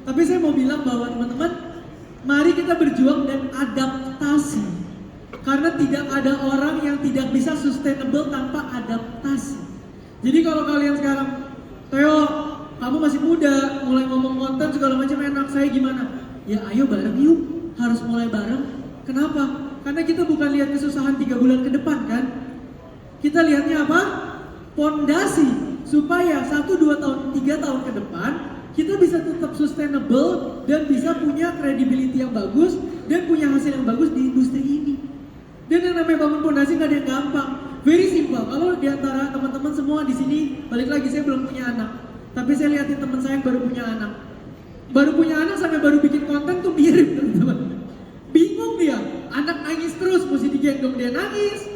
Tapi saya mau bilang bahwa teman-teman, mari kita berjuang dan adaptasi. Karena tidak ada orang yang tidak bisa sustainable tanpa adaptasi. Jadi kalau kalian sekarang, Theo, kamu masih muda, mulai ngomong konten segala macam enak, saya gimana? Ya ayo bareng yuk, harus mulai bareng. Kenapa? Karena kita bukan lihat kesusahan 3 bulan ke depan kan? Kita lihatnya apa? Pondasi, supaya 1, 2 tahun, 3 tahun ke depan, kita bisa tetap sustainable dan bisa punya credibility yang bagus dan punya hasil yang bagus di industri ini. Dan yang namanya bangun pondasi nggak ada yang gampang. Very simple. Kalau diantara teman-teman semua di sini, balik lagi saya belum punya anak, tapi saya lihatin teman saya yang baru punya anak. Baru punya anak sampai baru bikin konten tuh mirip teman-teman. Bingung dia, anak nangis terus, mesti digendong dia nangis,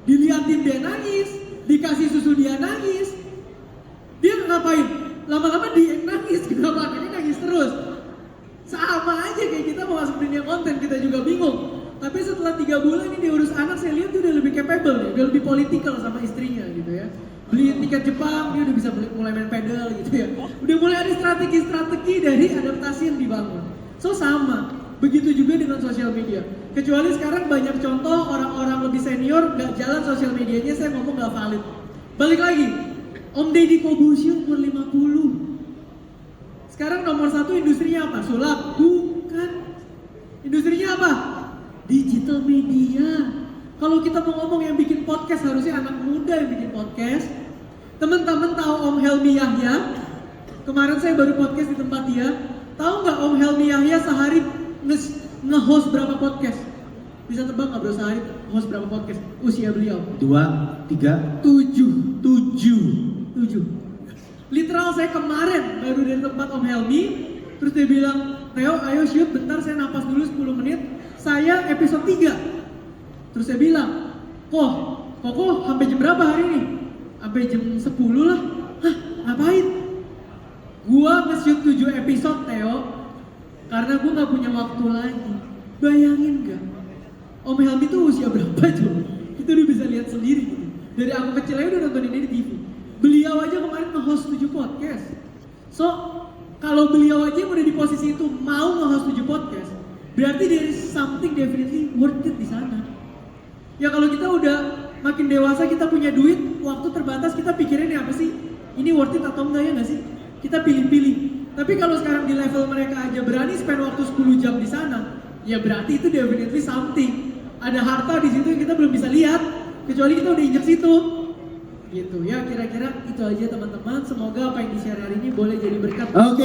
diliatin dia nangis, dikasih susu dia nangis. Dia ngapain? Lama-lama dia yang nangis, kenapa anaknya nangis terus? Sama aja kayak kita mau masuk dunia konten, kita juga bingung. Tapi setelah 3 bulan ini dia urus anak, saya lihat dia udah lebih capable ya, udah lebih political sama istrinya gitu ya. Beli tiket Jepang, dia udah bisa mulai main pedal gitu ya. Udah mulai ada strategi-strategi dari adaptasi yang dibangun. So sama, begitu juga dengan sosial media. Kecuali sekarang banyak contoh orang-orang lebih senior gak jalan sosial medianya, saya ngomong gak valid. Balik lagi, Om Deddy Corbuzier umur 50. Sekarang nomor 1 industrinya apa? Sulap? Bukan. Industrinya apa? Digital media. Kalau kita mau ngomong yang bikin podcast, harusnya anak muda yang bikin podcast. Teman-teman tahu Om Helmi Yahya? Kemarin saya baru podcast di tempat dia. Tahu nggak Om Helmi Yahya sehari nge-host berapa podcast? Bisa tebak nggak bro, sehari host berapa podcast? Usia beliau 2, 3, 7. Literal saya kemarin baru dari tempat Om Helmi, terus dia bilang, Theo ayo shoot bentar, saya napas dulu 10 menit, saya episode 3. Terus saya bilang, Koko sampai jam berapa hari ini? Sampai jam 10 lah. Hah, ngapain? Gua nge-shoot 7 episode Theo, karena gua gak punya waktu lagi. Bayangin gak? Om Helmi tuh usia berapa coba? Itu udah bisa lihat sendiri gitu. Dari aku kecil aja udah nontonin dia di TV. Beliau aja kemarin nge-host 7 podcast. So, kalau beliau aja yang udah di posisi itu mau nge-host 7 podcast, berarti there is something definitely worth it di sana. Ya kalau kita udah makin dewasa, kita punya duit, waktu terbatas, kita pikirin apa sih? Ini worth it atau enggak ya nggak sih? Kita pilih-pilih. Tapi kalau sekarang di level mereka aja berani spend waktu 10 jam di sana, ya berarti itu definitely something. Ada harta di situ yang kita belum bisa lihat, kecuali kita udah injek situ. Gitu ya, kira-kira itu aja teman-teman. Semoga apa yang di-share hari ini boleh jadi berkat. Oke.